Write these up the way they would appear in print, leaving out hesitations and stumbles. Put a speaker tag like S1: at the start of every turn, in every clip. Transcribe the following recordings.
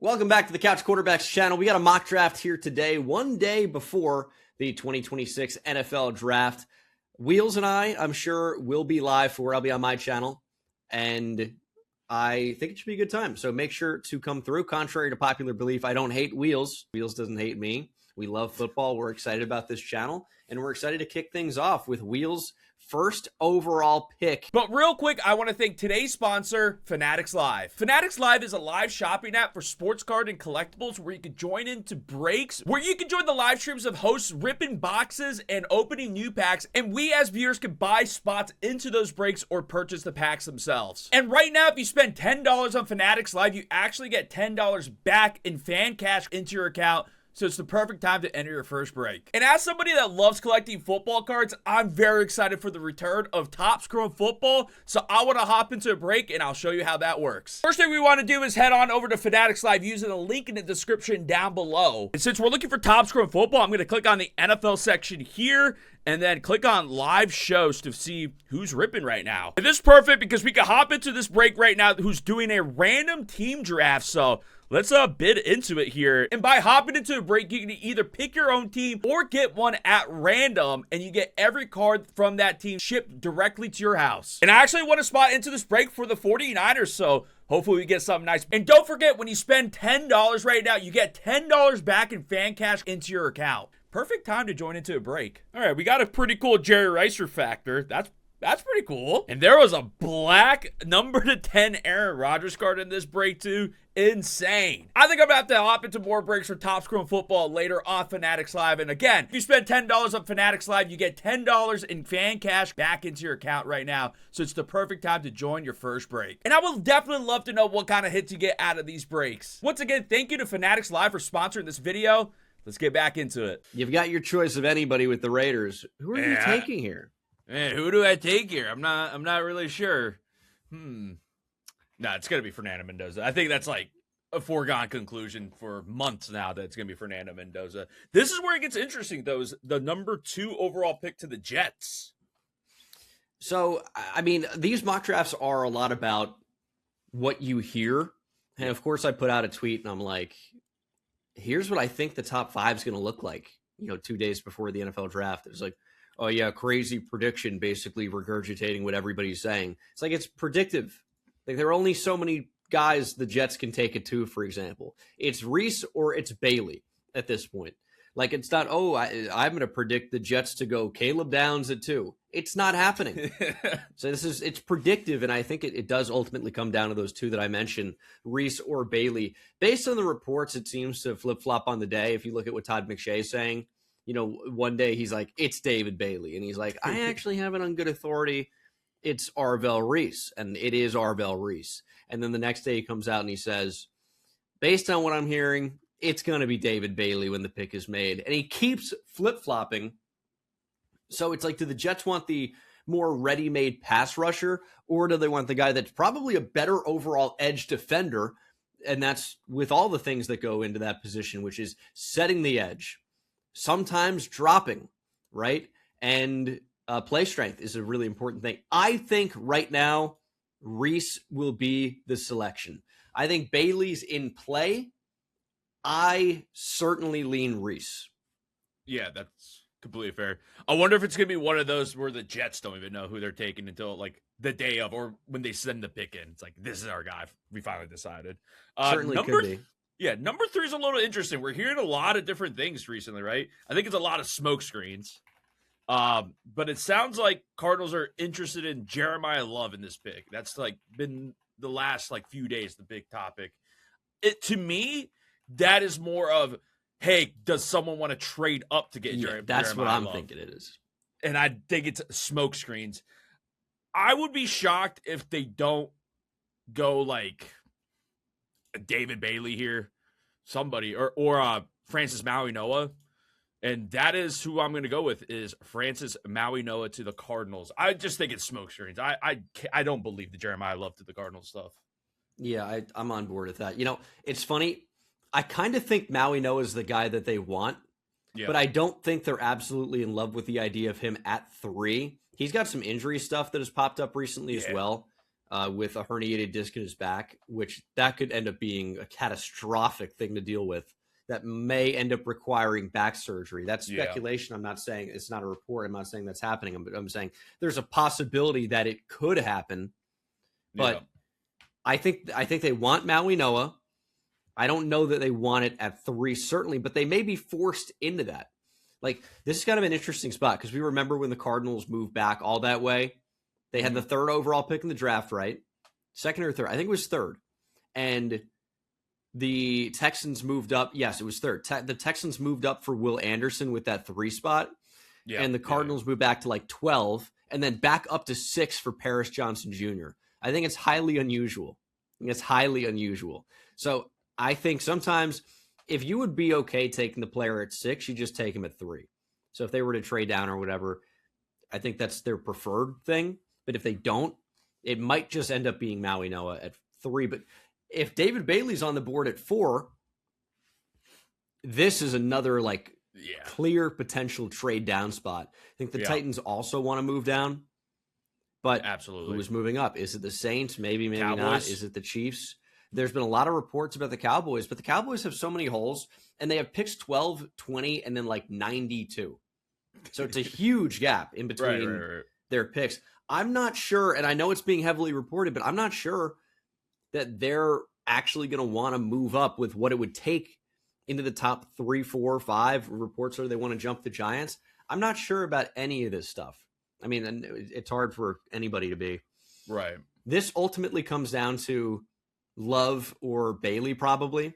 S1: Welcome back to the Couch Quarterbacks channel. We got a mock draft here today, one day before the 2026 NFL draft. Wheels and I'm sure, will be live for. I'll be on my channel, and I think it should be a good time. So make sure to come through. Contrary to popular belief, I don't hate Wheels. Wheels doesn't hate me. We love football. We're excited about this channel, and we're excited to kick things off with Wheels' first overall pick.
S2: But real quick, I want to thank today's sponsor, Fanatics Live. Fanatics Live is a live shopping app for sports card and collectibles where you can join into breaks, where you can join the live streams of hosts ripping boxes and opening new packs, and we as viewers can buy spots into those breaks or purchase the packs themselves. And right now, if you spend $10 on Fanatics Live, you actually get $10 back in fan cash into your account. So it's the perfect time to enter your first break. And as somebody that loves collecting football cards, I'm very excited for the return of Topps Chrome Football. So I want to hop into a break and I'll show you how that works. First thing we want to do is head on over to Fanatics Live using the link in the description down below. And since we're looking for Topps Chrome Football, I'm going to click on the NFL section here and then click on live shows to see who's ripping right now. And this is perfect because we can hop into this break right now who's doing a random team draft. So let's bid into it here. And by hopping into a break, you can either pick your own team or get one at random, and you get every card from that team shipped directly to your house. And I actually want to spot into this break for the 49ers, so hopefully we get something nice. And don't forget, when you spend $10 right now, you get $10 back in fan cash into your account. Perfect time to join into a break. All right, we got a pretty cool Jerry Rice refactor. That's pretty cool. And there was a black number to 10 Aaron Rodgers card in this break too. Insane. I think I'm gonna have to hop into more breaks for Topps Chrome Football later on Fanatics Live. And again, if you spend $10 on Fanatics Live, you get $10 in fan cash back into your account right now. So it's the perfect time to join your first break. And I would definitely love to know what kind of hits you get out of these breaks. Once again, thank you to Fanatics Live for sponsoring this video. Let's get back into it.
S1: You've got your choice of anybody with the Raiders. Who are you taking here?
S2: Man, who do I take here? I'm not really sure. It's gonna be Fernando Mendoza. I think that's like a foregone conclusion for months now that it's gonna be Fernando Mendoza. This is where it gets interesting, though, is the number 2 overall pick to the Jets.
S1: So, I mean, these mock drafts are a lot about what you hear. And of course, I put out a tweet and I'm like, here's what I think the top 5 is going to look like, 2 days before the NFL draft. It's like, oh yeah, crazy prediction, basically regurgitating what everybody's saying. It's like, it's predictive. Like, there are only so many guys the Jets can take it to, for example. It's Reese or it's Bailey at this point. Like, it's not, I'm going to predict the Jets to go Caleb Downs at 2. It's not happening. So it's predictive, and I think it does ultimately come down to those 2 that I mentioned, Reese or Bailey. Based on the reports, it seems to flip-flop on the day. If you look at what Todd McShay is saying, one day he's like, it's David Bailey. And he's like, I actually have it on good authority. It's Arvell Reese, and it is Arvell Reese. And then the next day he comes out and he says, based on what I'm hearing, it's going to be David Bailey when the pick is made. And he keeps flip-flopping. So it's like, do the Jets want the more ready-made pass rusher, or do they want the guy that's probably a better overall edge defender? And that's with all the things that go into that position, which is setting the edge, sometimes dropping, right? And play strength is a really important thing. I think right now, Reese will be the selection. I think Bailey's in play. I certainly lean Reese.
S2: Yeah, that's completely fair. I wonder if it's going to be one of those where the Jets don't even know who they're taking until like the day of, or when they send the pick in. It's like, this is our guy. We finally decided.
S1: Certainly could be.
S2: Yeah, number 3 is a little interesting. We're hearing a lot of different things recently, right? I think it's a lot of smoke screens. But it sounds like Cardinals are interested in Jeremiah Love in this pick. That's like been the last like few days, the big topic. To me, that is more of, hey, does someone want to trade up to get Jeremiah?
S1: That's what I'm thinking it is.
S2: And I think it's smoke screens. I would be shocked if they don't go like a David Bailey here, somebody, or Francis Maui-Noah. And that is who I'm going to go with, is Francis Maui-Noah to the Cardinals. I just think it's smoke screens. I don't believe the Jeremiah Love to the Cardinals stuff.
S1: Yeah, I'm on board with that. It's funny. I kind of think Maui-Noah is the guy that they want, but I don't think they're absolutely in love with the idea of him at 3. He's got some injury stuff that has popped up recently as well. with a herniated disc in his back, which that could end up being a catastrophic thing to deal with. That may end up requiring back surgery. That's speculation. I'm not saying it's not a report. I'm not saying that's happening. I'm saying there's a possibility that it could happen. But I think they want Maui Noah. I don't know that they want it at 3, certainly, but they may be forced into that. Like, this is kind of an interesting spot because we remember when the Cardinals moved back all that way. They had the 3rd overall pick in the draft, right? 2nd or 3rd. I think it was 3rd. And the Texans moved up. Yes, it was 3rd. The Texans moved up for Will Anderson with that 3 spot. Yeah, and the Cardinals moved back to like 12 and then back up to 6 for Paris Johnson Jr. I think it's highly unusual. So I think sometimes if you would be okay taking the player at 6, you just take him at 3. So if they were to trade down or whatever, I think that's their preferred thing. But if they don't, it might just end up being Maui Noah at 3. But if David Bailey's on the board at 4, this is another clear potential trade down spot. I think the Titans also want to move down, but
S2: absolutely,
S1: who's moving up? Is it the Saints? Maybe
S2: Cowboys.
S1: Not. Is it the Chiefs? There's been a lot of reports about the Cowboys, but the Cowboys have so many holes, and they have picks 12, 20, and then 92. So it's a huge gap in between their picks. I'm not sure, and I know it's being heavily reported, but I'm not sure that they're actually going to want to move up with what it would take into the top 3, 4, 5. Reports are they want to jump the Giants. I'm not sure about any of this stuff. I mean, it's hard for anybody to be.
S2: Right.
S1: This ultimately comes down to Love or Bailey, probably.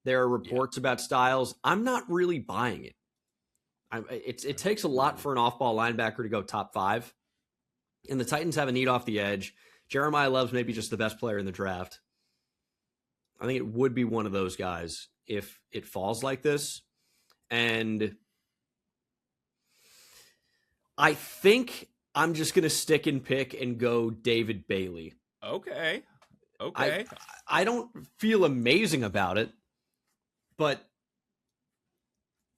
S1: There are reports about Styles. I'm not really buying it. It takes a lot for an off-ball linebacker to go top 5. And the Titans have a need off the edge. Jeremiah Love's maybe just the best player in the draft. I think it would be one of those guys if it falls like this. And I think I'm just going to stick and pick and go David Bailey.
S2: Okay.
S1: I don't feel amazing about it, but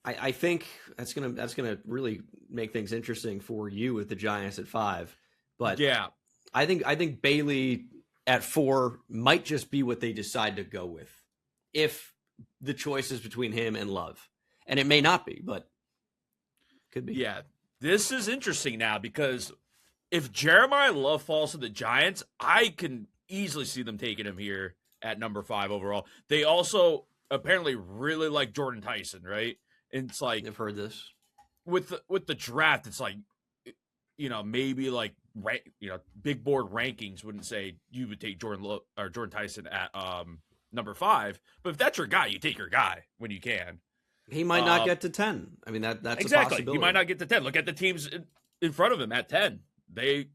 S1: I think that's gonna really make things interesting for you with the Giants at 5. But
S2: yeah,
S1: I think Bailey at 4 might just be what they decide to go with if the choice is between him and Love. And it may not be, but could be.
S2: Yeah, this is interesting now because if Jeremiah Love falls to the Giants, I can easily see them taking him here at number 5 overall. They also apparently really like Jordan Tyson, right? And it's like
S1: I've heard this
S2: with the draft. It's like, maybe big board rankings wouldn't say you would take Jordan Tyson at number 5. But if that's your guy, you take your guy when you can.
S1: He might not get to 10. I mean, that's
S2: exactly.
S1: a possibility.
S2: He might not get to 10. Look at the teams in front of him at 10. They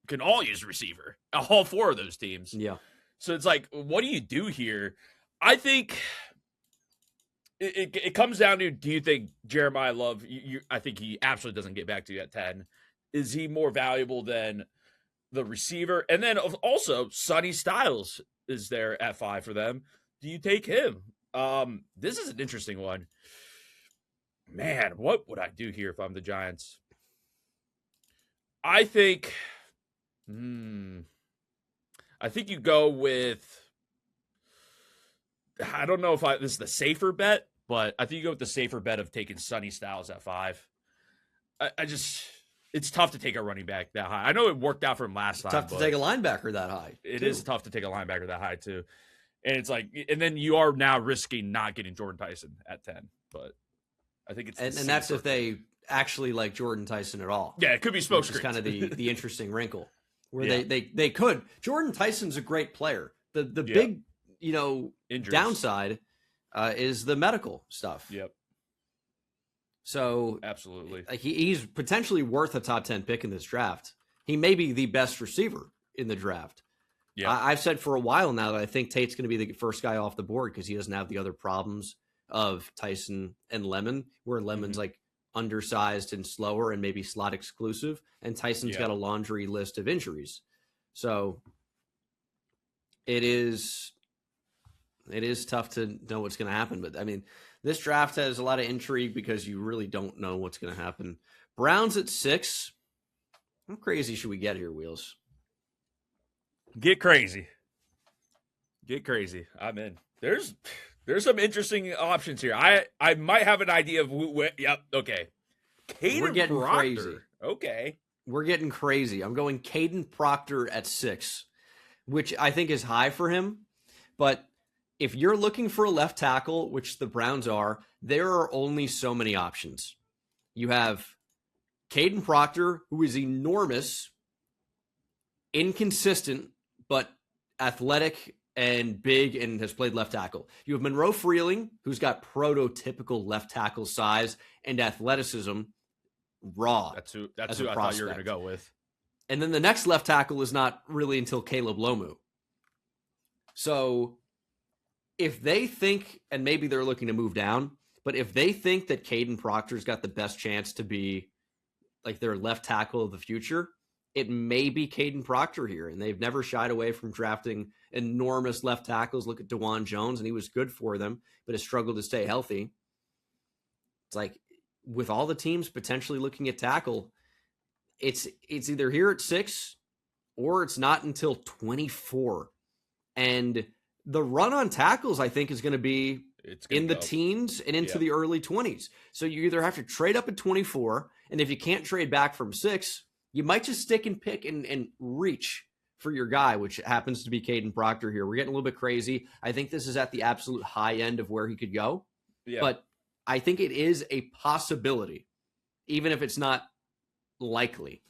S2: can all use receiver. All 4 of those teams.
S1: Yeah.
S2: So it's like, what do you do here? I think it comes down to, do you think Jeremiah Love, I think he absolutely doesn't get back to you at 10. Is he more valuable than the receiver? And then also, Sonny Styles is there at 5 for them. Do you take him? This is an interesting one. Man, what would I do here if I'm the Giants? I think you go with, I don't know if this is the safer bet, but I think you go with the safer bet of taking Sonny Styles at 5. It's tough to take a running back that high. I know it worked out for him last time.
S1: Tough to take a linebacker that high.
S2: It is tough to take a linebacker that high too. And it's like, and then you are now risking not getting Jordan Tyson at 10. But I think it's
S1: and that's if they actually like Jordan Tyson at all.
S2: Yeah, it could be smoke screens.
S1: It's kind of the interesting wrinkle where they could. Jordan Tyson's a great player. The big injuries. Downside is the medical stuff.
S2: Yep.
S1: So
S2: absolutely,
S1: he's potentially worth a top 10 pick in this draft. He may be the best receiver in the draft. Yeah, I've said for a while now that I think Tate's going to be the first guy off the board because he doesn't have the other problems of Tyson and Lemon, where Lemon's like undersized and slower and maybe slot exclusive, and Tyson's got a laundry list of injuries. So it is tough to know what's going to happen. But I mean, this draft has a lot of intrigue because you really don't know what's going to happen. Browns at 6. How crazy should we get here, Wheels?
S2: Get crazy. Get crazy. I'm in. There's some interesting options here. I might have an idea of who. Yep. Okay.
S1: We're getting
S2: Proctor.
S1: crazy.
S2: Okay.
S1: We're getting crazy. I'm going Caden Proctor at 6, which I think is high for him. But if you're looking for a left tackle, which the Browns are, there are only so many options. You have Caden Proctor, who is enormous, inconsistent, but athletic and big and has played left tackle. You have Monroe Freeling, who's got prototypical left tackle size and athleticism, raw.
S2: That's who I thought you were going to go with.
S1: And then the next left tackle is not really until Caleb Lomu. So if they think, and maybe they're looking to move down, but if they think that Caden Proctor's got the best chance to be like their left tackle of the future, it may be Caden Proctor here. And they've never shied away from drafting enormous left tackles. Look at DeJuan Jones, and he was good for them, but has struggled to stay healthy. It's like, with all the teams potentially looking at tackle, it's either here at 6 or it's not until 24. And the run on tackles, I think, is going to be in the teens and into the early 20s. So you either have to trade up at 24, and if you can't trade back from 6, you might just stick and pick and reach for your guy, which happens to be Caden Proctor here. We're getting a little bit crazy. I think this is at the absolute high end of where he could go. Yeah. But I think it is a possibility, even if it's not likely.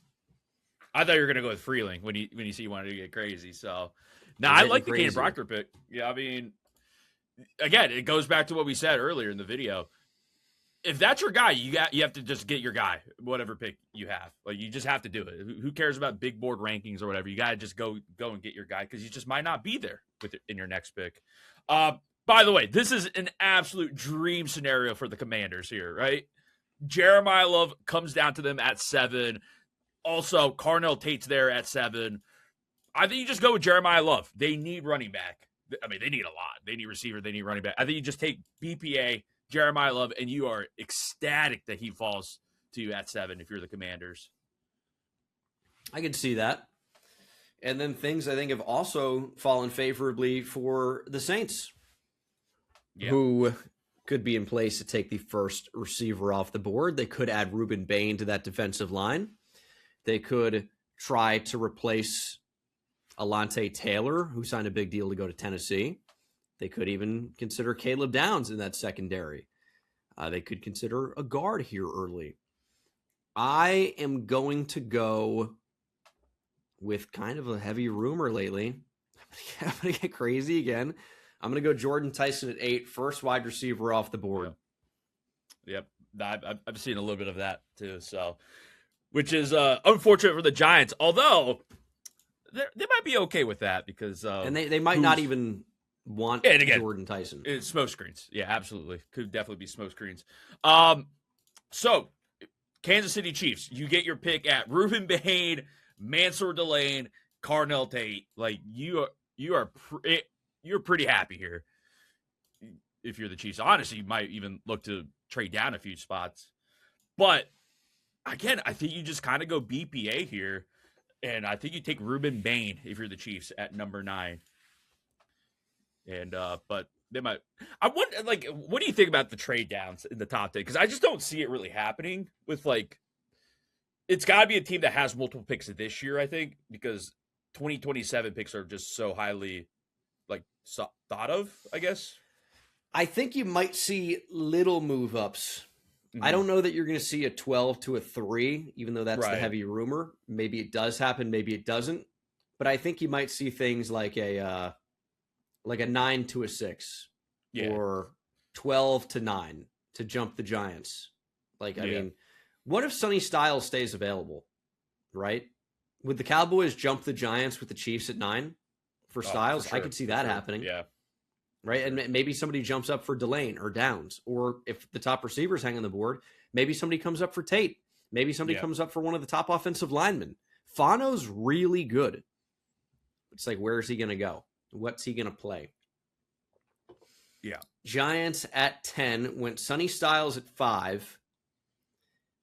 S2: I thought you were going to go with Freeling when you see you wanted to get crazy. So now I like the Caden Proctor pick. Yeah, I mean, again, it goes back to what we said earlier in the video. If that's your guy, you have to just get your guy, whatever pick you have. Like, you just have to do it. Who cares about big board rankings or whatever? You got to just go and get your guy, because you just might not be there in your next pick. By the way, this is an absolute dream scenario for the Commanders here, right? Jeremiah Love comes down to them at 7. Also, Carnell Tate's there at 7. I think you just go with Jeremiah Love. They need running back. I mean, they need a lot. They need receiver. They need running back. I think you just take BPA, Jeremiah Love, and you are ecstatic that he falls to you at 7 if you're the Commanders.
S1: I could see that. And then things I think have also fallen favorably for the Saints, who could be in place to take the first receiver off the board. They could add Reuben Bain to that defensive line. They could try to replace Alante Taylor, who signed a big deal to go to Tennessee. They could even consider Caleb Downs in that secondary. They could consider a guard here early. I am going to go with kind of a heavy rumor lately. I'm going to get crazy again. I'm going to go Jordan Tyson at 8, first wide receiver off the board.
S2: Yep. I've seen a little bit of that too. So, which is unfortunate for the Giants, although they might be okay with that, because
S1: and they might not even want Jordan Tyson.
S2: It's smoke screens. Yeah, absolutely. Could definitely be smoke screens. So Kansas City Chiefs, you get your pick at Reuben Bain, Mansour Delane, Carnell Tate. Like, you're pretty happy here if you're the Chiefs. Honestly, you might even look to trade down a few spots. But again, I think you just kind of go BPA here, and I think you take Reuben Bain if you're the Chiefs at number 9. And but they might. What do you think about the trade downs in the top 10? Because I just don't see it really happening with, like, it's got to be a team that has multiple picks this year, I think, because 2027 picks are just so highly, like, thought of, I guess.
S1: I think you might see little move ups. Mm-hmm. I don't know that you're going to see a 12 to a 3, even though that's the heavy rumor. Maybe it does happen, maybe it doesn't. But I think you might see things like a 9 to a 6, or 12 to 9 to jump the Giants. I mean, what if Sonny Styles stays available, right? Would the Cowboys jump the Giants with the Chiefs at 9 for Styles? For sure. I could see that happening.
S2: Yeah.
S1: Right. And maybe somebody jumps up for Delane or Downs, or if the top receivers hang on the board, maybe somebody comes up for Tate. Maybe somebody comes up for one of the top offensive linemen. Fano's really good. It's like, where is he going to go? What's he going to play?
S2: Yeah.
S1: Giants at 10 went Sonny Styles at 5.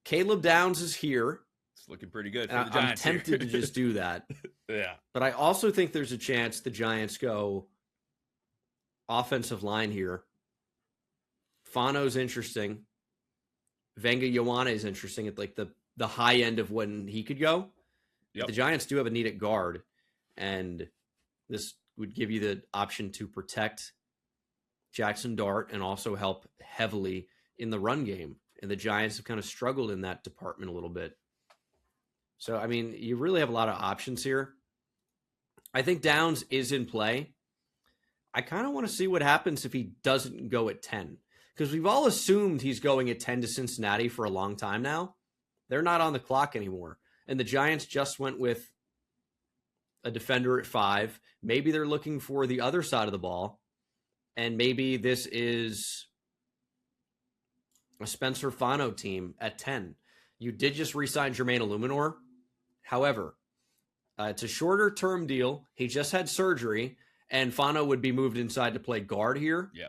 S1: Caleb Downs is here.
S2: looking pretty good for
S1: And
S2: the Giants.
S1: I'm tempted
S2: here.
S1: to just do that.
S2: Yeah.
S1: But I also think there's a chance the Giants go offensive line here. Fano's interesting. Venga Ioane is interesting at like the high end of when he could go.
S2: Yep.
S1: The Giants do have a need at guard, and this would give you the option to protect Jackson Dart and also help heavily in the run game. And the Giants have kind of struggled in that department a little bit. So, I mean, you really have a lot of options here. I think Downs is in play. I kind of want to see what happens if he doesn't go at 10. Because we've all assumed he's going at 10 to Cincinnati for a long time now. They're not on the clock anymore. And the Giants just went with a defender at 5. Maybe they're looking for the other side of the ball. And maybe this is a Spencer Fano team at 10. You did just re-sign Jermaine Illuminor. However, it's a shorter-term deal. He just had surgery, and Fano would be moved inside to play guard here.
S2: Yeah.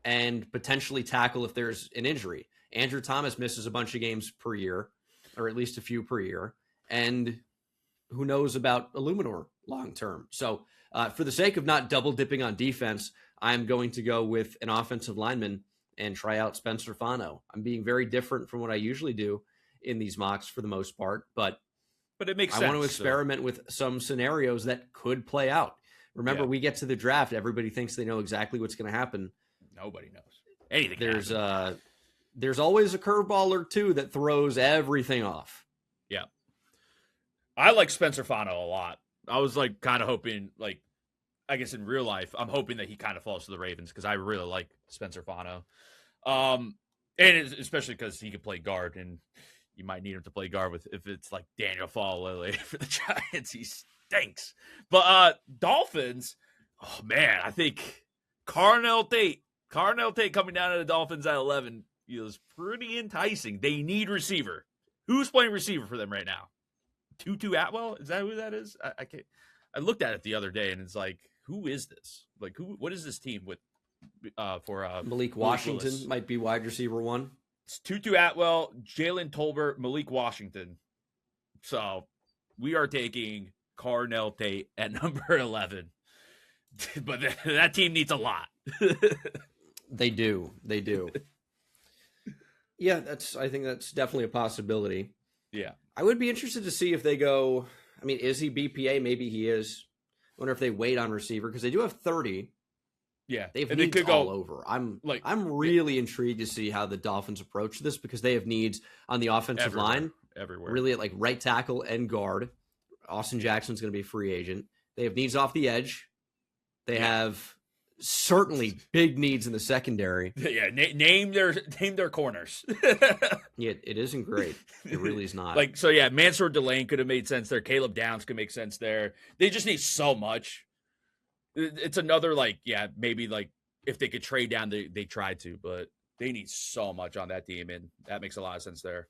S1: And potentially tackle if there's an injury. Andrew Thomas misses a bunch of games per year, or at least a few per year. And who knows about Illuminor long-term. So for the sake of not double-dipping on defense, I'm going to go with an offensive lineman and try out Spencer Fano. I'm being very different from what I usually do in these mocks for the most part, but
S2: it makes sense.
S1: I want to experiment with some scenarios that could play out. Remember, we get to the draft, everybody thinks they know exactly what's going to happen.
S2: Nobody knows anything.
S1: There's always a curveball or two that throws everything off.
S2: Yeah, I like Spencer Fano a lot. I was like kind of hoping, like, I guess in real life, I'm hoping that he kind of falls to the Ravens because I really like Spencer Fano. And especially because he could play guard, and you might need him to play guard with if it's like Daniel Fallalele for the Giants. He stinks. But Dolphins, oh man, I think Carnell Tate coming down to the Dolphins at 11 is pretty enticing. They need receiver. Who's playing receiver for them right now? Tutu Atwell? Is that who that is? I can't. I looked at it the other day, and it's like, who is this? Like, what is this team with for
S1: Malik Washington might be wide receiver 1.
S2: It's Tutu Atwell, Jalen Tolbert, Malik Washington. So we are taking Carnell Tate at number 11. But that team needs a lot.
S1: They do. Yeah, I think that's definitely a possibility.
S2: Yeah.
S1: I would be interested to see if they go, I mean, is he BPA? Maybe he is. I wonder if they wait on receiver because they do have 30.
S2: Yeah.
S1: They have
S2: and
S1: needs
S2: they could
S1: all
S2: go
S1: over. I'm really intrigued to see how the Dolphins approach this because they have needs on the offensive line.
S2: Everywhere.
S1: Really at like right tackle and guard. Austin Jackson's going to be a free agent. They have needs off the edge. They have certainly big needs in the secondary.
S2: Yeah, name their corners.
S1: Yeah, it isn't great. It really is not.
S2: Mansour Delane could have made sense there. Caleb Downs could make sense there. They just need so much. It's another maybe if they could trade down, they tried to, but they need so much on that team, and that makes a lot of sense there.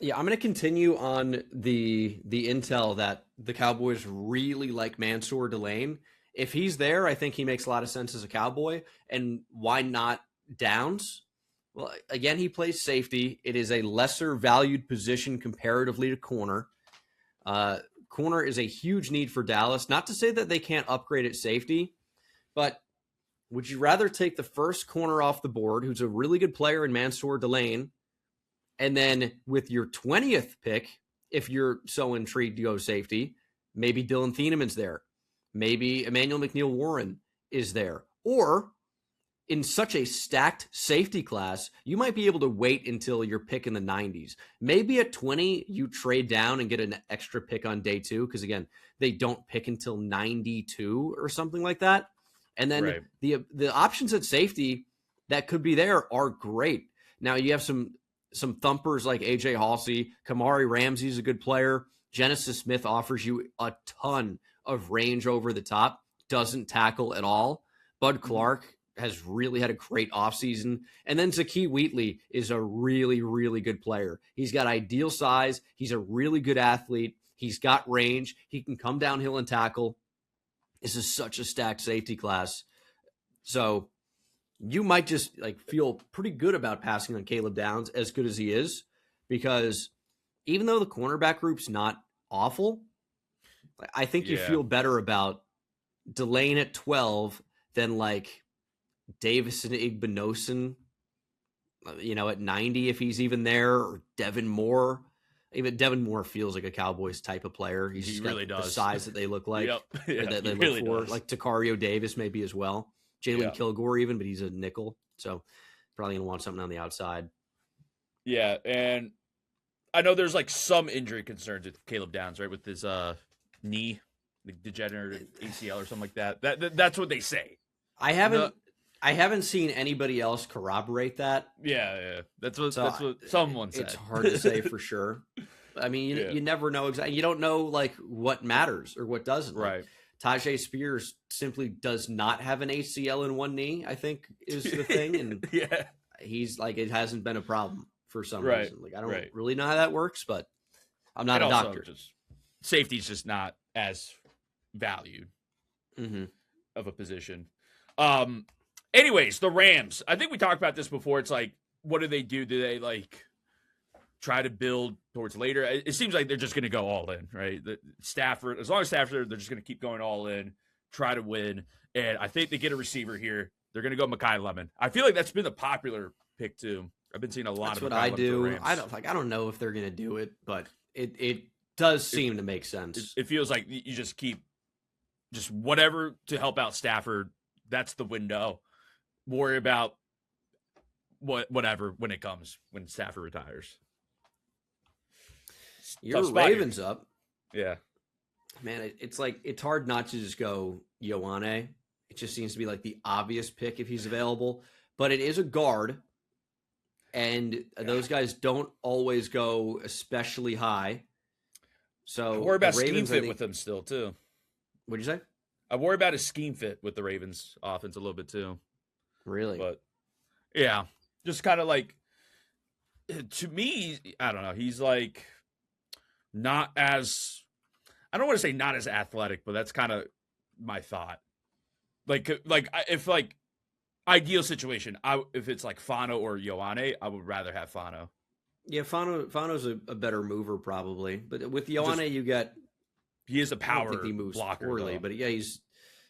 S1: Yeah, I'm going to continue on the intel that the Cowboys really like Mansour Delane. If he's there, I think he makes a lot of sense as a Cowboy. And why not Downs? Well, again, he plays safety. It is a lesser valued position comparatively to corner. Corner is a huge need for Dallas. Not to say that they can't upgrade at safety, but would you rather take the first corner off the board, who's a really good player in Mansour Delane, and then with your 20th pick, if you're so intrigued to go safety, maybe Dylan Thieneman's there. Maybe Emmanuel McNeil-Warren is there. Or in such a stacked safety class, you might be able to wait until your pick in the 90s. Maybe at 20, you trade down and get an extra pick on day 2. Because again, they don't pick until 92 or something like that. And then the options at safety that could be there are great. Now you have some thumpers like AJ Halsey. Kamari Ramsey is a good player. Genesis Smith offers you a ton of range over the top, doesn't tackle at all. Bud Clark has really had a great offseason. And then Zakee Wheatley is a really, really good player. He's got ideal size. He's a really good athlete. He's got range. He can come downhill and tackle. This is such a stacked safety class. So you might just feel pretty good about passing on Caleb Downs, as good as he is, because even though the cornerback group's not awful, I think you feel better about Delane at 12 than like Davis and Igbinosun, at 90 if he's even there, or Devin Moore. Even Devin Moore feels like a Cowboys type of player. He really does. The size that they look like, that they look for. Does. Like Takario Davis maybe as well. Jalen Kilgore even, but he's a nickel, so probably gonna want something on the outside.
S2: Yeah, and I know there's like some injury concerns with Caleb Downs, right? With his knee, the degenerative ACL or something like that. That's what they say.
S1: I haven't seen anybody else corroborate that.
S2: Yeah. That's what someone said.
S1: It's hard to say for sure. I mean, you never know exactly. You don't know like what matters or what doesn't.
S2: Right.
S1: Like, Tajay Spears simply does not have an ACL in one knee, I think is the thing. And he's like, it hasn't been a problem for some reason. Like, I don't really know how that works, but I'm not a doctor.
S2: Safety's just not as valued of a position. Anyways, the Rams. I think we talked about this before. It's like, what do they do? Do they like try to build towards later? It seems like they're just going to go all in, right? Stafford, as long as Stafford, they're just going to keep going all in, try to win. And I think they get a receiver here. They're going to go Mekhi Lemon. I feel like that's been the popular pick too. I've been seeing a lot
S1: that's
S2: of
S1: what I do. I don't know if they're going to do it, but it does seem to make sense.
S2: It feels like you just keep just whatever to help out Stafford. That's the window. Worry about whatever when it comes, when Stafford retires.
S1: Your Ravens up.
S2: Yeah.
S1: Man, it's like, it's hard not to just go Ioane. It just seems to be like the obvious pick if he's available. But it is a guard, and those guys don't always go especially high. So
S2: I worry about scheme fit with them still, too.
S1: What'd you say?
S2: I worry about his scheme fit with the Ravens offense a little bit, too.
S1: Really?
S2: But, yeah. Just kind of like, to me, I don't know. He's like not as, I don't want to say not as athletic, but that's kind of my thought. Like if like ideal situation, if it's like Fano or Ioane, I would rather have Fano.
S1: Yeah, Fano's a better mover probably, but with Ioane you get
S2: he is a power
S1: I don't think he moves
S2: blocker,
S1: poorly,
S2: though.
S1: but yeah,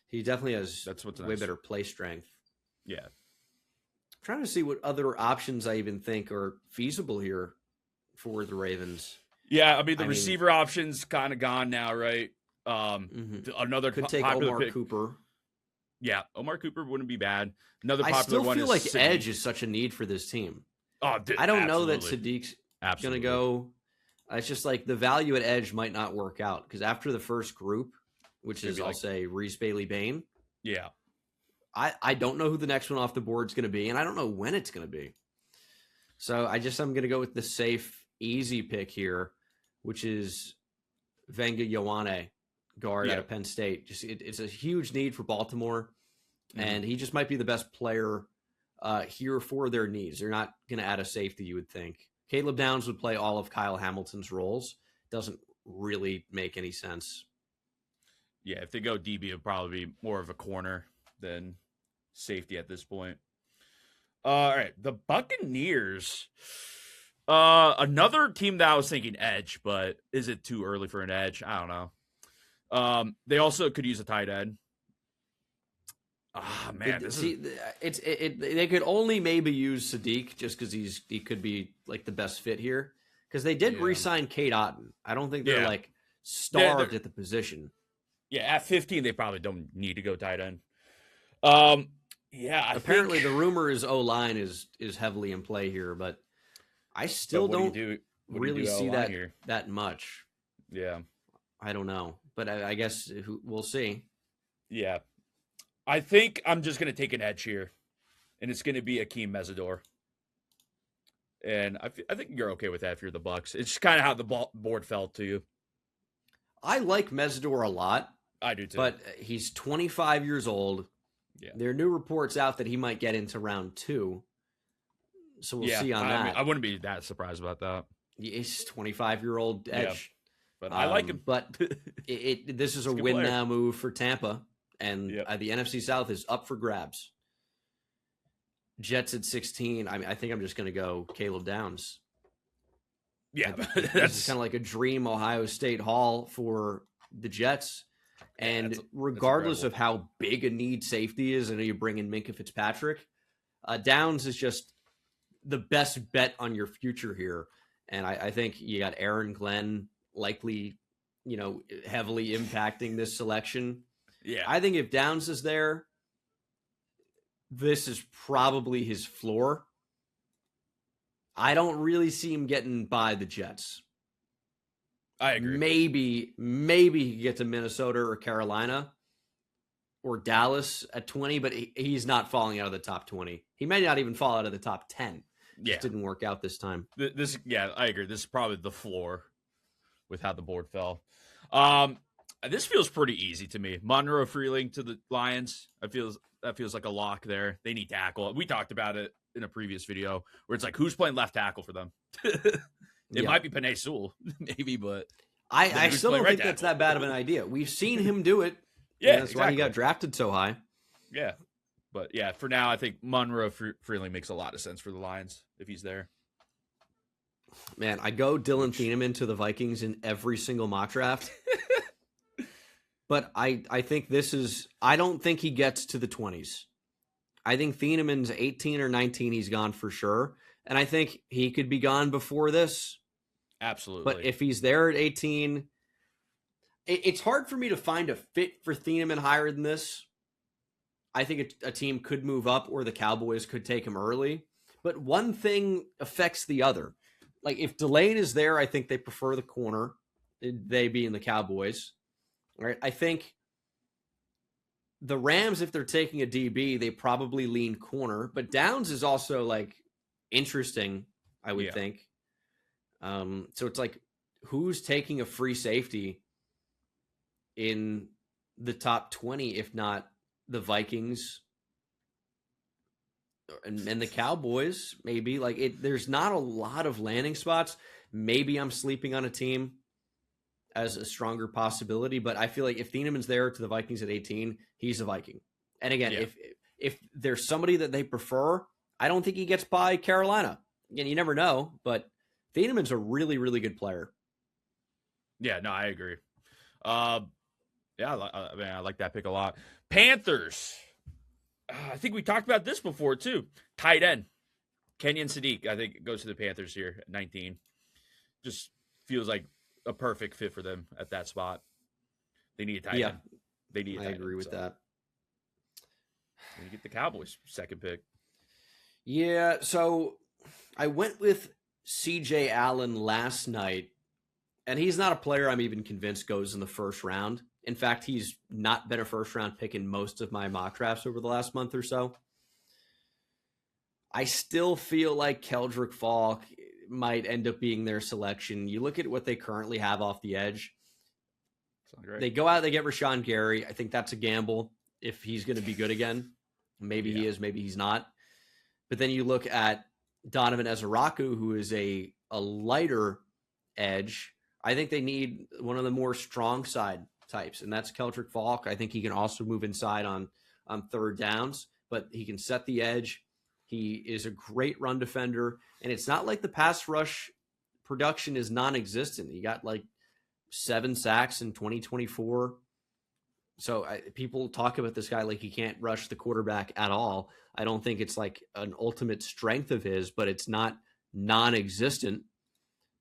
S1: he definitely has way
S2: nice.
S1: Better play strength.
S2: Yeah.
S1: I'm trying to see what other options I even think are feasible here for the Ravens.
S2: Yeah, I mean the receiver options kind of gone now, right? Another
S1: could take
S2: popular
S1: Omar
S2: pick.
S1: Cooper.
S2: Yeah, Omar Cooper wouldn't be bad. Another popular
S1: I still
S2: one
S1: feel
S2: is
S1: like
S2: Sadiq.
S1: edge is such a need for this team.
S2: Oh, dude,
S1: I don't know that
S2: absolutely.
S1: Sadiq's going to go. It's just like the value at edge might not work out because after the first group, which is, I'll say, Reese Bailey-Bain.
S2: Yeah.
S1: I don't know who the next one off the board is going to be, and I don't know when it's going to be. So I'm going to go with the safe, easy pick here, which is Venga Ioane, guard out of Penn State. Just it's a huge need for Baltimore, and he just might be the best player here for their needs. They're not going to add a safety, you would think. Caleb Downs would play all of Kyle Hamilton's roles. Doesn't really make any sense.
S2: Yeah, if they go DB, it would probably be more of a corner than safety at this point. All right, the Buccaneers. Another team that I was thinking edge, but is it too early for an edge? I don't know. They also could use a tight end. Ah, man,
S1: they could only maybe use Sadiq just because he could be like the best fit here because they did re-sign Kate Otten. I don't think they're like starved at the position.
S2: Yeah, at 15 they probably don't need to go tight end.
S1: Apparently the rumor is O-line is heavily in play here, but I still don't really see that much.
S2: Yeah,
S1: I don't know, but I guess we'll see.
S2: Yeah. I think I'm just going to take an edge here, and it's going to be Akeem Mesidor. And I think you're okay with that if you're the Bucs. It's just kind of how the board fell to you.
S1: I like Mesidor a lot.
S2: I do too.
S1: But he's 25 years old. Yeah. There are new reports out that he might get into round 2. So we'll see on that.
S2: I wouldn't be that surprised about that.
S1: He's 25-year-old edge.
S2: Yeah. But I like him.
S1: But this is a win now move for Tampa. And the NFC South is up for grabs. Jets at 16. I think I'm just going to go Caleb Downs.
S2: Yeah,
S1: This is kind of like a dream Ohio State haul for the Jets. And regardless of how big a need safety is, I know you bring in Minkah Fitzpatrick, Downs is just the best bet on your future here. And I think you got Aaron Glenn likely, heavily impacting this selection.
S2: Yeah.
S1: I think if Downs is there, this is probably his floor. I don't really see him getting by the Jets.
S2: I agree.
S1: Maybe he gets to Minnesota or Carolina or Dallas at 20, but he's not falling out of the top 20. He may not even fall out of the top 10.
S2: Yeah.
S1: Just didn't work out this time.
S2: I agree. This is probably the floor with how the board fell. This feels pretty easy to me. Monroe Freeling to the Lions. That feels like a lock there. They need tackle. We talked about it in a previous video where it's like, who's playing left tackle for them? It might be Penei Sewell, maybe, but
S1: I still don't think that's that bad of an idea. We've seen him do it.
S2: Yeah,
S1: that's why he got drafted so high.
S2: Yeah, but yeah, for now, I think Monroe Freeling makes a lot of sense for the Lions if he's there.
S1: Man, I go Dylan Thieneman to the Vikings in every single mock draft. But I think I don't think he gets to the 20s. I think Thieneman's 18 or 19, he's gone for sure. And I think he could be gone before this.
S2: Absolutely.
S1: But if he's there at 18, it's hard for me to find a fit for Thieneman higher than this. I think a team could move up or the Cowboys could take him early. But one thing affects the other. Like if Delane is there, I think they prefer the corner, they being the Cowboys. Right? I think the Rams, if they're taking a DB, they probably lean corner. But Downs is also like interesting, I would think. So it's like, who's taking a free safety in the top 20, if not the Vikings and the Cowboys, maybe? Like there's not a lot of landing spots. Maybe I'm sleeping on a team as a stronger possibility, but I feel like if Thieneman's there to the Vikings at 18, he's a Viking. And again, if there's somebody that they prefer, I don't think he gets by Carolina. Again, you never know, but Thieneman's a really, really good player.
S2: Yeah, no, I agree. I like that pick a lot. Panthers. I think we talked about this before too. Tight end. Kenyon Sadiq, I think, goes to the Panthers here at 19. Just feels like a perfect fit for them at that spot. They need a tight end. They need a tight end. I agree
S1: with that.
S2: You get the Cowboys' second pick.
S1: Yeah, so I went with CJ Allen last night, and he's not a player I'm even convinced goes in the first round. In fact, he's not been a first-round pick in most of my mock drafts over the last month or so. I still feel like Keldrick Falk might end up being their selection. You look at what they currently have off the edge. They go out, they get Rashawn Gary. I think that's a gamble if he's going to be good again. Maybe he is, maybe he's not. But then you look at Donovan Ezeraku, who is a lighter edge. I think they need one of the more strong side types, and that's Keldrick Falk. I think he can also move inside on third downs, but he can set the edge. He is a great run defender, and it's not like the pass rush production is non-existent. He got like 7 sacks in 2024. So people talk about this guy like he can't rush the quarterback at all. I don't think it's like an ultimate strength of his, but it's not non-existent.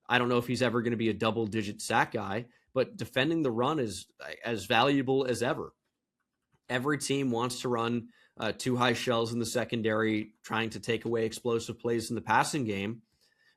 S1: I don't know if he's ever going to be a double-digit sack guy, but defending the run is as valuable as ever. Every team wants to run 2 high shells in the secondary, trying to take away explosive plays in the passing game,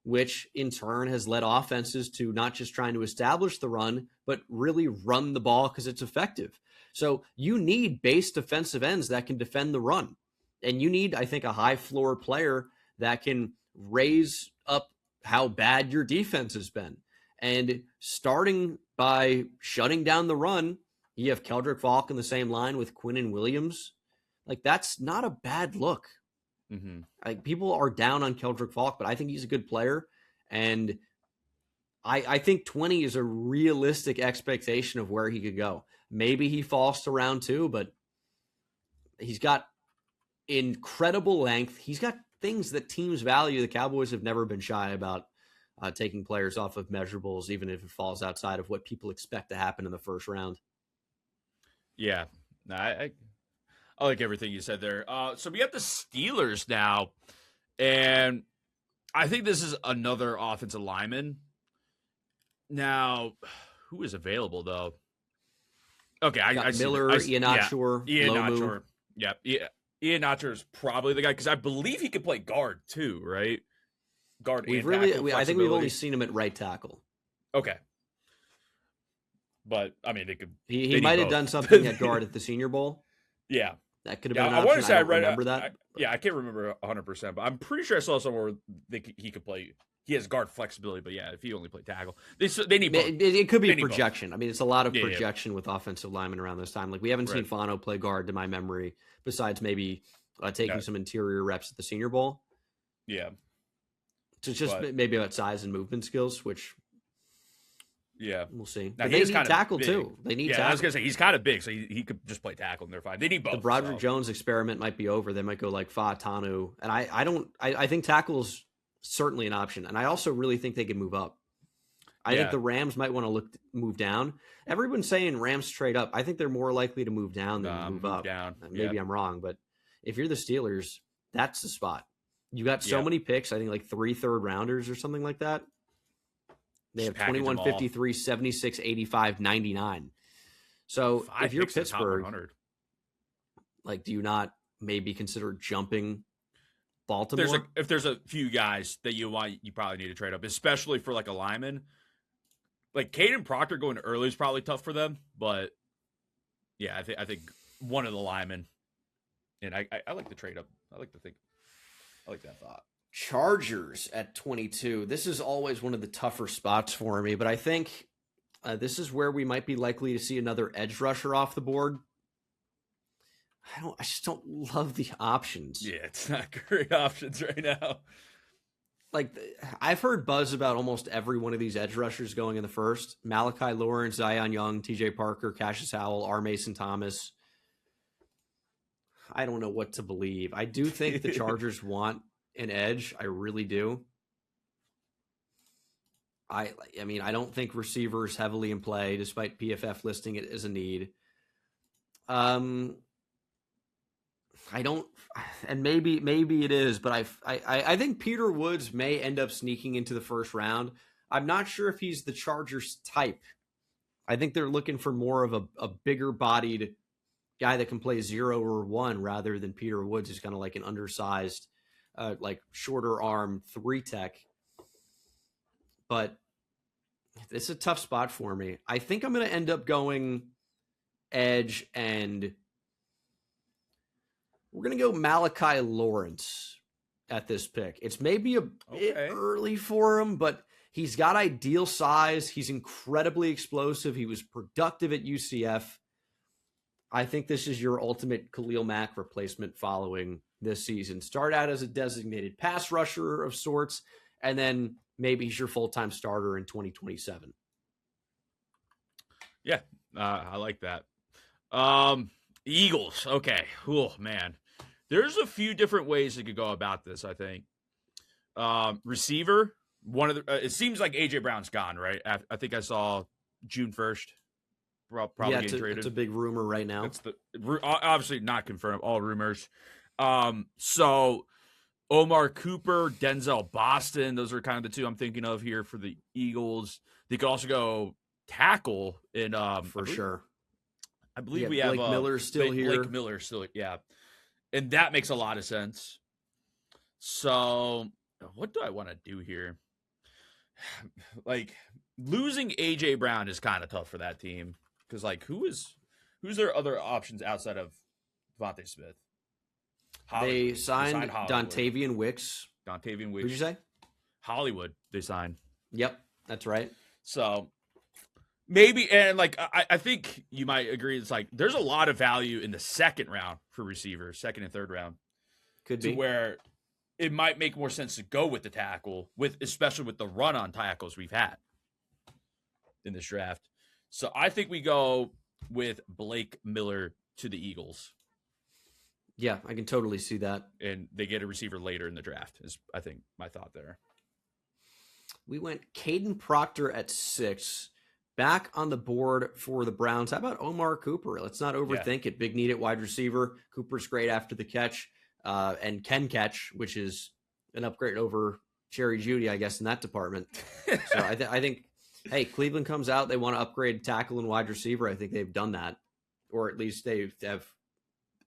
S1: which in turn has led offenses to not just trying to establish the run, but really run the ball because it's effective. So you need base defensive ends that can defend the run. And you need, I think, a high floor player that can raise up how bad your defense has been. And starting by shutting down the run, you have Keldrick Falk in the same line with Quinnen Williams. Like, that's not a bad look.
S2: Mm-hmm.
S1: Like, people are down on Keldrick Falk, but I think he's a good player. And I think 20 is a realistic expectation of where he could go. Maybe he falls to round 2, but he's got incredible length. He's got things that teams value. The Cowboys have never been shy about taking players off of measurables, even if it falls outside of what people expect to happen in the first round.
S2: Yeah, no, I like everything you said there. So we got the Steelers now, and I think this is another offensive lineman. Now, who is available though? Okay, I see
S1: Miller, Iheanacho,
S2: Iheanacho. Yeah, Iheanacho is probably the guy because I believe he could play guard too, right? Guard.
S1: I think we've only seen him at right tackle.
S2: Okay, but I mean, they could.
S1: He might have done something at guard at the Senior Bowl.
S2: Yeah,
S1: that could have been. I want to say I remember that.
S2: I can't remember 100%, but I'm pretty sure I saw somewhere where he could play. He has guard flexibility, but yeah, if he only played tackle, they need both.
S1: It could be a projection. I mean, it's a lot of projection with offensive linemen around this time. Like we haven't seen Fano play guard to my memory, besides maybe taking some interior reps at the Senior Bowl.
S2: Yeah.
S1: So it's just maybe about size and movement skills, which we'll see.
S2: Now,
S1: but they need tackle too. They need tackle.
S2: I was gonna say he's kind of big, so he could just play tackle and they're fine. They need both.
S1: The Broderick Jones experiment might be over. They might go like Tanu, and I think tackle's certainly an option, and I also really think they can move up. I think the Rams might want to move down. Everyone's saying Rams trade up. I think they're more likely to move down than move up. Maybe I'm wrong, but if you're the Steelers, that's the spot. You got so many picks. I think like 3 third-rounders or something like that. They have 21, 53, 76, 85, 99. So if you're Pittsburgh, like, do you not maybe consider jumping Baltimore?
S2: If there's a few guys that you want, you probably need to trade up, especially for like a lineman. Like Caden Proctor going early is probably tough for them, but yeah, I think one of the linemen, and I like the trade up. I like that thought.
S1: Chargers at 22. This is always one of the tougher spots for me, but I think this is where we might be likely to see another edge rusher off the board. I just don't love the options.
S2: Yeah, it's not great options right now.
S1: Like, I've heard buzz about almost every one of these edge rushers going in the first. Malachi Lawrence, Zion Young, TJ Parker, Cassius Howell, R. Mason Thomas. I don't know what to believe. I do think the Chargers want an edge. I really do. I mean, I don't think receivers heavily in play, despite PFF listing it as a need. I don't, and maybe it is, but I think Peter Woods may end up sneaking into the first round. I'm not sure if he's the Chargers type. I think they're looking for more of a bigger bodied guy that can play 0 or 1 rather than Peter Woods, who's kind of like an undersized, like shorter arm 3 tech. But it's a tough spot for me. I think I'm going to end up going edge, and we're going to go Malachi Lawrence at this pick. It's maybe a bit early for him, but he's got ideal size. He's incredibly explosive. He was productive at UCF. I think this is your ultimate Khalil Mack replacement following this season. Start out as a designated pass rusher of sorts, and then maybe he's your full-time starter in 2027.
S2: Yeah, I like that. Eagles. Okay. Oh, man. There's a few different ways you could go about this, I think. Receiver, one of the. It seems like A.J. Brown's gone, right? I think I saw June 1st. Probably getting traded.
S1: It's a big rumor right now.
S2: It's obviously not confirmed. All rumors. So Omar Cooper, Denzel Boston. Those are kind of the two I'm thinking of here for the Eagles. They could also go tackle in
S1: for sure.
S2: I believe we have
S1: Blake Miller still here.
S2: Blake Miller still, yeah. And that makes a lot of sense. So what do I want to do here? Like, losing A.J. Brown is kind of tough for that team. Because, like, who's their other options outside of Devontae Smith?
S1: They signed Dontavian Wicks.
S2: Dontavian Wicks.
S1: Who'd you say?
S2: Hollywood, they signed.
S1: Yep, that's right.
S2: So, maybe, and, like, I think you might agree, it's like, there's a lot of value in the second round for receivers, second and third round.
S1: Could be.
S2: Where it might make more sense to go with the tackle, especially with the run-on tackles we've had in this draft. So I think we go with Blake Miller to the Eagles.
S1: Yeah, I can totally see that.
S2: And they get a receiver later in the draft, is I think my thought there.
S1: We went Caden Proctor at 6. Back on the board for the Browns. How about Omar Cooper? Let's not overthink it. Big need at wide receiver. Cooper's great after the catch and can catch, which is an upgrade over Jerry Jeudy, I guess, in that department. So I think, hey, Cleveland comes out. They want to upgrade tackle and wide receiver. I think they've done that. Or at least they've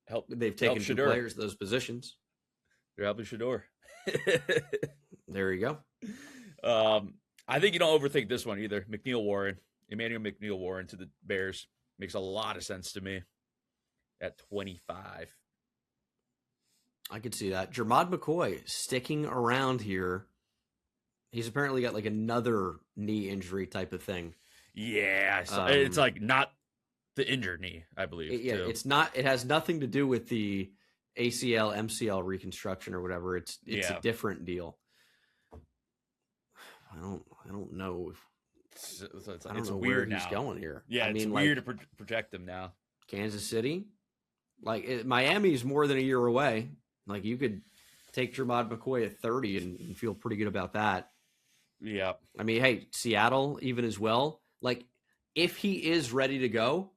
S1: taken two players those positions.
S2: They're helping Shador.
S1: There you
S2: go. I think you don't overthink this one either. Emmanuel McNeil Warren to the Bears makes a lot of sense to me at 25.
S1: I could see that. Jermod McCoy sticking around here. He's apparently got like another knee injury type of thing.
S2: Yeah. It's like not the injured knee, I believe.
S1: Too. It's not. It has nothing to do with the ACL, MCL reconstruction or whatever. It's a different deal. I don't know. I don't know where he's going here.
S2: Yeah, I mean, it's weird to project him now.
S1: Kansas City, Miami's more than a year away. Like you could take Jermod McCoy at 30 and feel pretty good about that.
S2: Yeah.
S1: I mean, hey, Seattle even as well. Like if he is ready to go,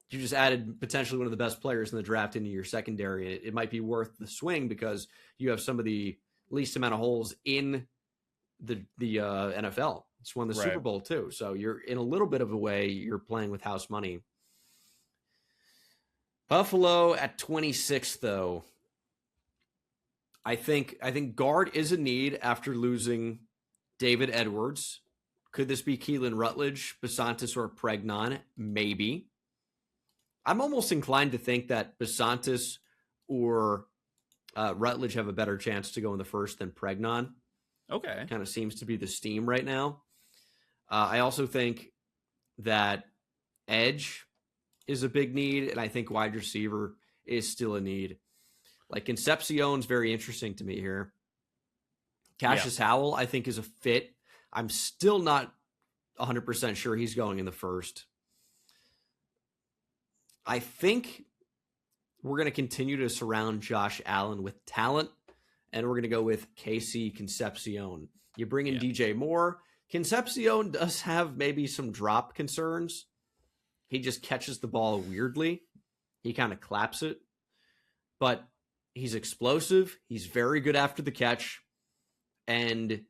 S1: you just added potentially one of the best players in the draft into your secondary. It might be worth the swing because you have some of the least amount of holes in the NFL. It's won the Super Bowl too. So you're in a little bit of a way, you're playing with house money. Buffalo at 26, though. I think guard is a need after losing David Edwards. Could this be Keelan Rutledge, Basantis, or Pregnon? Maybe. I'm almost inclined to think that Basantis or Rutledge have a better chance to go in the first than Pregnon.
S2: Okay.
S1: Kind of seems to be the steam right now. I also think that edge is a big need, and I think wide receiver is still a need. Like Concepcion's very interesting to me here. Cassius Howell, I think, is a fit. I'm still not 100% sure he's going in the first. I think we're going to continue to surround Josh Allen with talent, and we're going to go with KC Concepcion. You bring in DJ Moore. Concepcion does have maybe some drop concerns. He just catches the ball weirdly. He kind of claps it. But he's explosive. He's very good after the catch. And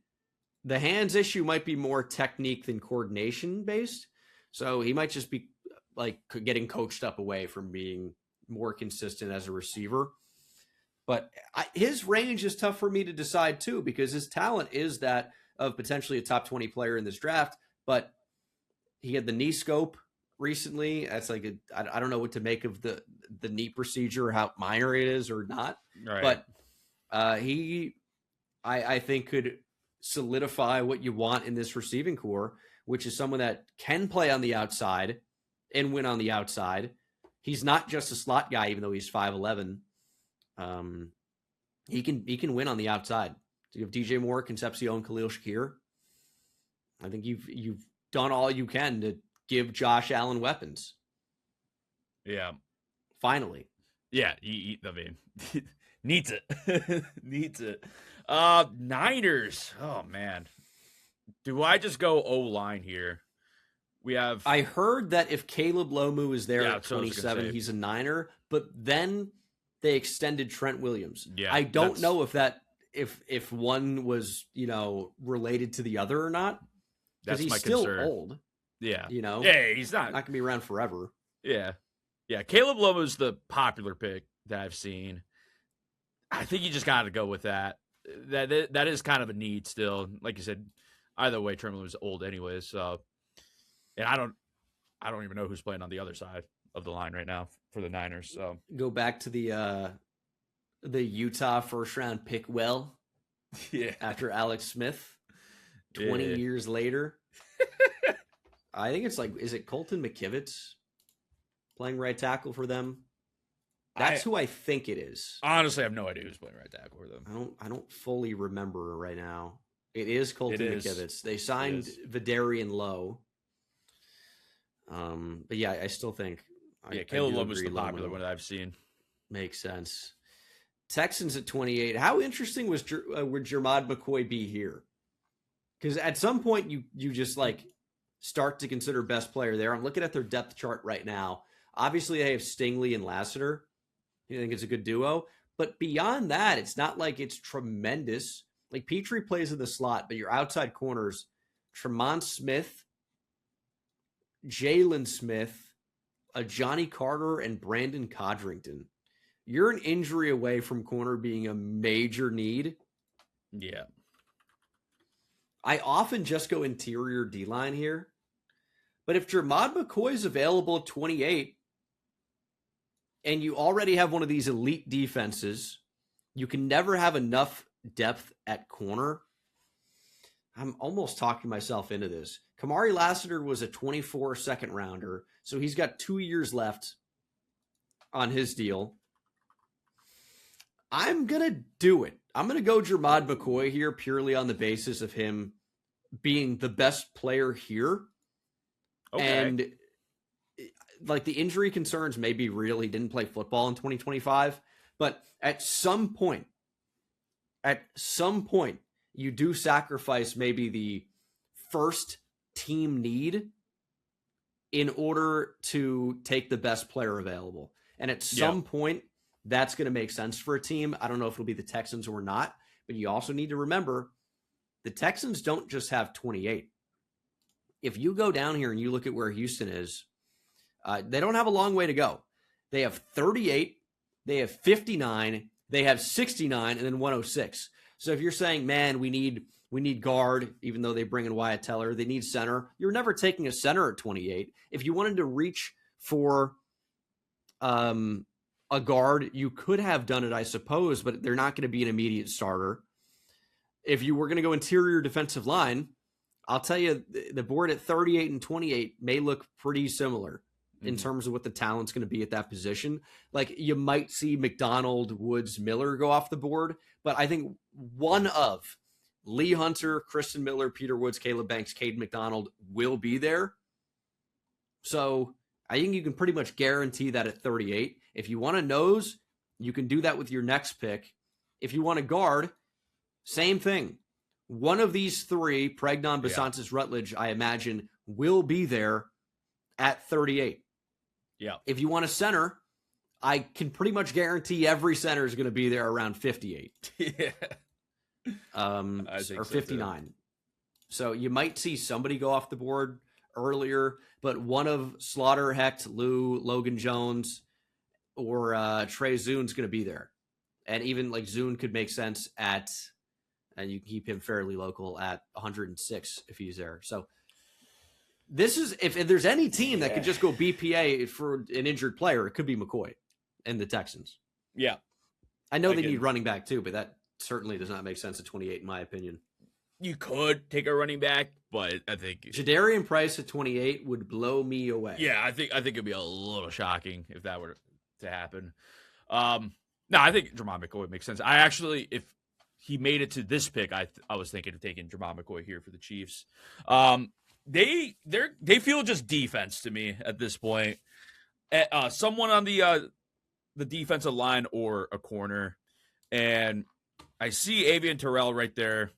S1: the hands issue might be more technique than coordination based. So he might just be like getting coached up away from being more consistent as a receiver. But his range is tough for me to decide too, because his talent is that of potentially a top 20 player in this draft. But he had the knee scope recently. That's like I don't know what to make of the knee procedure, how minor it is or not.
S2: Right.
S1: But I think could solidify what you want in this receiving core, which is someone that can play on the outside and win on the outside. He's not just a slot guy, even though he's 5'11". He can win on the outside. So you have DJ Moore, Concepcion, Khalil Shakir. I think you've done all you can to give Josh Allen weapons.
S2: Yeah.
S1: Finally.
S2: Yeah. I mean, needs it. Needs it. Niners. Oh, man. Do I just go O-line here? I heard
S1: that if Caleb Lomu is there at 27, he's a Niner, but then they extended Trent Williams.
S2: Yeah,
S1: I don't know if one was, related to the other or not.
S2: That's
S1: he's
S2: my
S1: still
S2: concern.
S1: old.
S2: Yeah.
S1: Yeah,
S2: he's not
S1: going to be around forever.
S2: Yeah. Yeah. Caleb Lomu's the popular pick that I've seen. I think you just got to go with that. That is kind of a need still. Like you said, either way, Trent Williams is old anyways. So, and I don't even know who's playing on the other side of the line right now for the Niners. So
S1: go back to the Utah first round pick. After Alex Smith, 20 years later, I think it's is it Colton McKivitz playing right tackle for them? That's who I think it is.
S2: Honestly, I have no idea who's playing right tackle for them.
S1: I don't fully remember right now. It is Colton McKivitz. They signed Vidarian Lowe. But yeah, I still think.
S2: Caleb Lowe was the popular one that I've seen.
S1: Makes sense. Texans at 28. How interesting would Jermod McCoy be here? Because at some point you just like start to consider best player there. I'm looking at their depth chart right now. Obviously, they have Stingley and Lassiter. I think it's a good duo. But beyond that, it's not like it's tremendous. Like Petrie plays in the slot, but your outside corners, Tremont Smith, Jalen Smith, Johnny Carter, and Brandon Codrington. You're an injury away from corner being a major need.
S2: Yeah.
S1: I often just go interior D-line here. But if Jermod McCoy is available at 28, and you already have one of these elite defenses, you can never have enough depth at corner. I'm almost talking myself into this. Kamari Lassiter was a 24 second rounder, so he's got 2 years left on his deal. I'm going to do it. I'm going to go Jermod McCoy here purely on the basis of him being the best player here.
S2: Okay.
S1: And like the injury concerns may be real. He didn't play football in 2025, but at some point, you do sacrifice maybe the first team need in order to take the best player available. And at some point, that's going to make sense for a team. I don't know if it'll be the Texans or not, but you also need to remember the Texans don't just have 28. If you go down here and you look at where Houston is, they don't have a long way to go. They have 38, they have 59, they have 69, and then 106. So if you're saying, man, we need guard, even though they bring in Wyatt Teller, they need center. You're never taking a center at 28. If you wanted to reach for a guard, you could have done it, I suppose, but they're not going to be an immediate starter. If you were going to go interior defensive line, I'll tell you, the board at 38 and 28 may look pretty similar in terms of what the talent's going to be at that position. Like you might see McDonald, Woods, Miller go off the board, but I think one of Lee Hunter, Kristen Miller, Peter Woods, Caleb Banks, Cade McDonald will be there. So I think you can pretty much guarantee that at 38. If you want a nose, you can do that with your next pick. If you want a guard, same thing. One of these three, Pregnon, Besantis, Rutledge, I imagine, will be there at 38.
S2: Yeah.
S1: If you want a center, I can pretty much guarantee every center is going to be there around 58.
S2: Yeah.
S1: Or 59. So you might see somebody go off the board earlier, but one of Slaughter, Hecht, Lou, Logan Jones, or Trey Zune's going to be there. And even like Zune could make sense at, and you can keep him fairly local at 106 if he's there. So this is, if there's any team that could just go BPA for an injured player, it could be McCoy and the Texans.
S2: Yeah.
S1: I know they need running back too, but that certainly does not make sense at 28 in my opinion.
S2: You could take a running back, but I think
S1: Jadarian Price at 28 would blow me away.
S2: Yeah, I think it'd be a little shocking if that were to happen. No, I think Jermod McCoy makes sense. I actually, if he made it to this pick, I was thinking of taking Jermod McCoy here for the Chiefs. They feel just defense to me at this point. Someone on the defensive line or a corner, and I see Avian Terrell right there.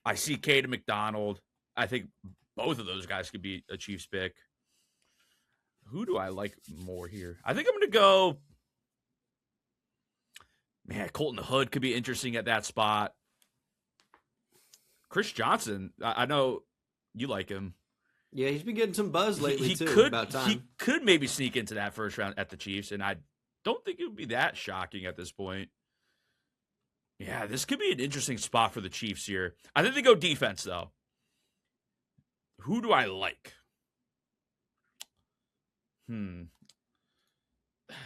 S2: I see Cade McDonald. I think both of those guys could be a Chiefs pick. Who do I like more here? I think I'm going to go. Man, Colton Hood could be interesting at that spot. Chris Johnson, I know you like him.
S1: Yeah, he's been getting some buzz lately, too.
S2: Could,
S1: about time.
S2: He could maybe sneak into that first round at the Chiefs, and I don't think it would be that shocking at this point. Yeah, this could be an interesting spot for the Chiefs here. I think they go defense, though. Who do I like?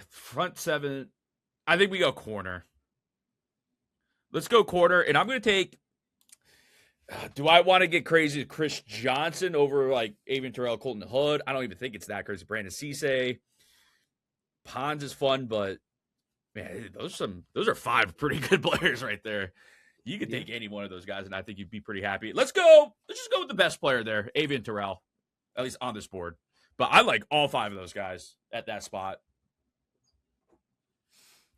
S2: Front seven. I think we go corner. Let's go corner, and I'm going to take. Do I want to get crazy with Chris Johnson over like Avian Terrell, Colton Hood? I don't even think it's that crazy. Brandon Cisse. Pons is fun, but man, those are five pretty good players right there. You could take any one of those guys, and I think you'd be pretty happy. Let's just go with the best player there, Avian Terrell, at least on this board. But I like all five of those guys at that spot.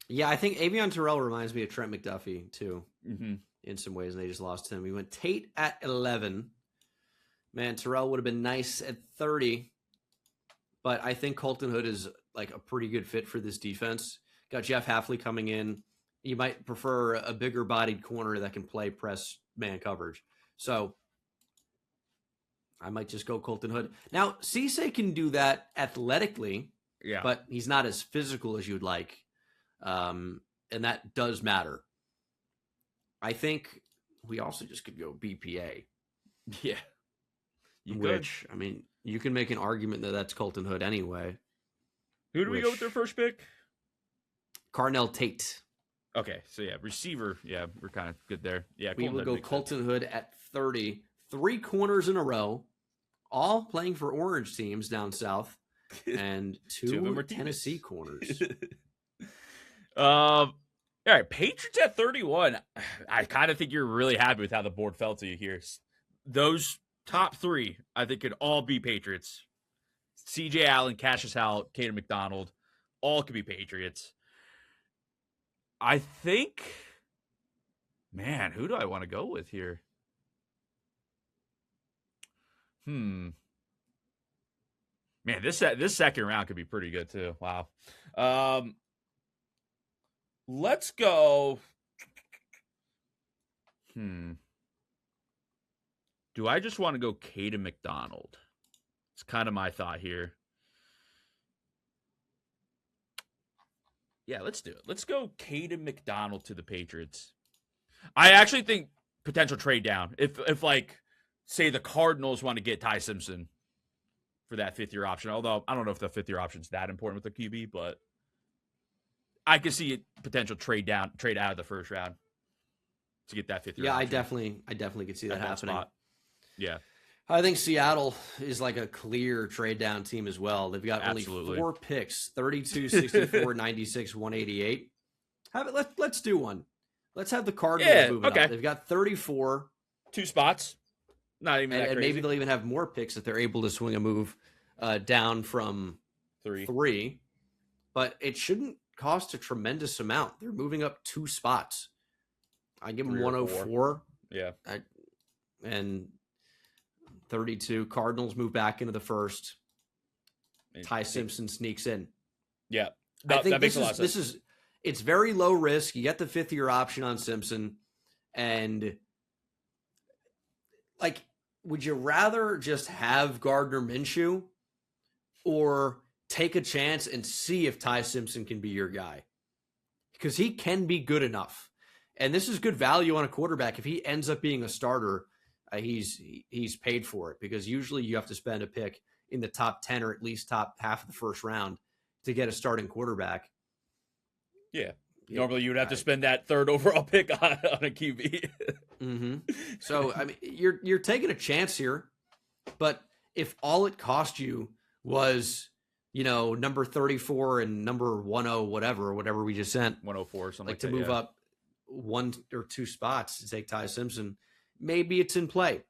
S1: Yeah, I think Avian Terrell reminds me of Trent McDuffie, too.
S2: Mm-hmm.
S1: in some ways, and they just lost him. We went Tate at 11. Man, Terrell would have been nice at 30, but I think Colton Hood is like a pretty good fit for this defense. Got Jeff Hafley coming in. You might prefer a bigger bodied corner that can play press man coverage. So I might just go Colton Hood. Now, Cisse can do that athletically, but he's not as physical as you'd like. And that does matter. I think we also just could go BPA.
S2: Yeah.
S1: I mean, you can make an argument that that's Colton Hood anyway.
S2: Who do we go with their first pick?
S1: Carnell Tate.
S2: Okay, so yeah, receiver. Yeah, we're kind of good there. Yeah,
S1: we will go Colton Hood at 30. 3 corners in a row, all playing for orange teams down south, and 2 of them are Tennessee corners.
S2: All right, Patriots at 31. I kind of think you're really happy with how the board fell to you here. Those top 3, I think, could all be Patriots. C.J. Allen, Cassius Howell, Caden McDonald, all could be Patriots. I think, man, who do I want to go with here? Man, this second round could be pretty good too. Wow. Let's go. Do I just want to go Caden McDonald? It's kind of my thought here. Yeah, let's do it. Let's go Caden McDonald to the Patriots. I actually think potential trade down. If like, say the Cardinals want to get Ty Simpson for that 5th-year option, although I don't know if the 5th-year option is that important with the QB, but I could see a potential trade out of the first round to get that 5th-year option.
S1: I definitely could see that happening.
S2: Spot. Yeah.
S1: I think Seattle is like a clear trade down team as well. They've got only 4 picks, 32, 64, 96, 188. Let's do one. Let's have the Cardinals move it up. They've got 34.
S2: 2 spots. Not even that crazy.
S1: And maybe they'll even have more picks if they're able to swing a move down from 3. But it shouldn't cost a tremendous amount. They're moving up 2 spots. I give them 104.
S2: Yeah.
S1: And 32. Cardinals move back into the first. Ty Simpson sneaks in.
S2: Yeah.
S1: I think
S2: that makes a lot of sense.
S1: It's very low risk. You get the 5th-year option on Simpson. And like, would you rather just have Gardner Minshew or take a chance and see if Ty Simpson can be your guy? Because he can be good enough. And this is good value on a quarterback. If he ends up being a starter, he's paid for it, because usually you have to spend a pick in the top 10 or at least top half of the first round to get a starting quarterback.
S2: Yeah. Normally you would have to spend that 3rd overall pick on a QB.
S1: Mm-hmm. So, I mean, you're taking a chance here, but if all it cost you was, number 34 and number 10, whatever we just sent,
S2: 104, something
S1: like to move up 1 or 2 spots to take Ty Simpson, maybe it's in play.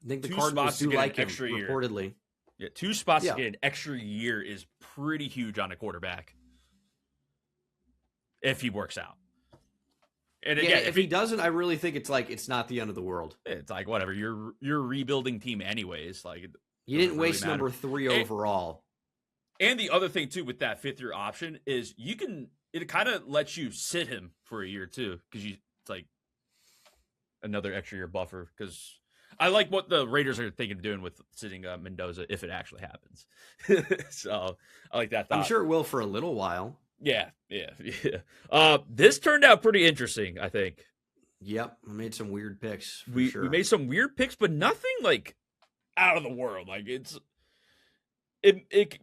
S1: I think the Cardinals do like him, reportedly.
S2: Yeah, 2 spots to get an extra year is pretty huge on a quarterback if he works out. And again,
S1: if he doesn't, I really think it's not the end of the world.
S2: It's like, whatever. You're a rebuilding team anyways. Like,
S1: you didn't waste really number 3 overall.
S2: And the other thing too with that 5th-year option is it kind of lets you sit him for a year too, because it's like another extra year buffer. Because I like what the Raiders are thinking of doing with sitting Mendoza if it actually happens. So I like that thought.
S1: I'm sure it will for a little while.
S2: Yeah. This turned out pretty interesting, I think.
S1: Yep, I made some weird picks.
S2: We
S1: sure.
S2: made some weird picks, but nothing like out of the world. Like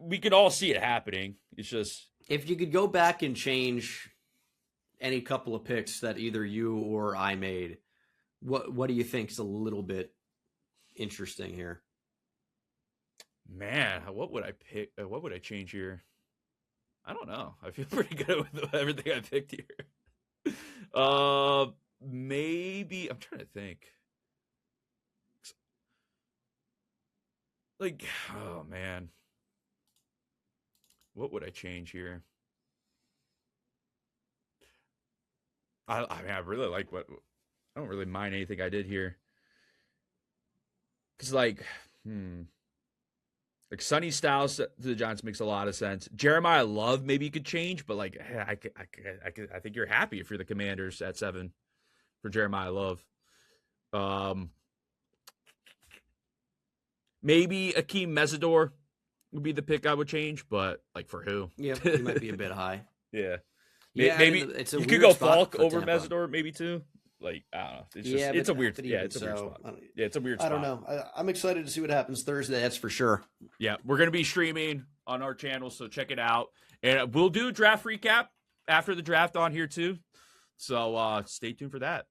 S2: we could all see it happening. It's just,
S1: if you could go back and change any couple of picks that either you or I made, what do you think is a little bit interesting here?
S2: Man, what would I pick? What would I change here? I don't know. I feel pretty good with everything I picked here. Maybe I'm trying to think. Like, oh man, what would I change here? I mean, I really like what I don't really mind anything I did here. Because, like Sonny Styles to the Giants makes a lot of sense. Jeremiah Love, maybe you could change, but like I think you're happy if you're the Commanders at 7 for Jeremiah Love. Maybe Akeem Mesidor would be the pick I would change, but like for who?
S1: Yeah, he might be a bit high.
S2: Yeah.
S1: Yeah,
S2: maybe
S1: it's a
S2: you
S1: weird
S2: could go
S1: spot
S2: Falk
S1: for
S2: over
S1: Tampa.
S2: Mesidor, maybe too. Like I don't know. It's just it's a weird it's a weird spot. Yeah, it's a weird spot.
S1: I don't know. I'm excited to see what happens Thursday. That's for sure.
S2: Yeah, we're gonna be streaming on our channel, so check it out, and we'll do a draft recap after the draft on here too. So stay tuned for that.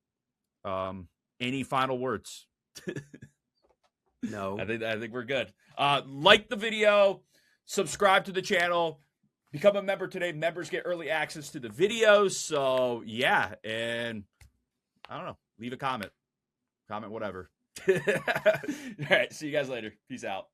S2: Any final words?
S1: No.
S2: I think we're good. Like the video, subscribe to the channel, become a member today. Members get early access to the videos. So yeah, and I don't know, leave a comment, whatever. All right, see you guys later. Peace out.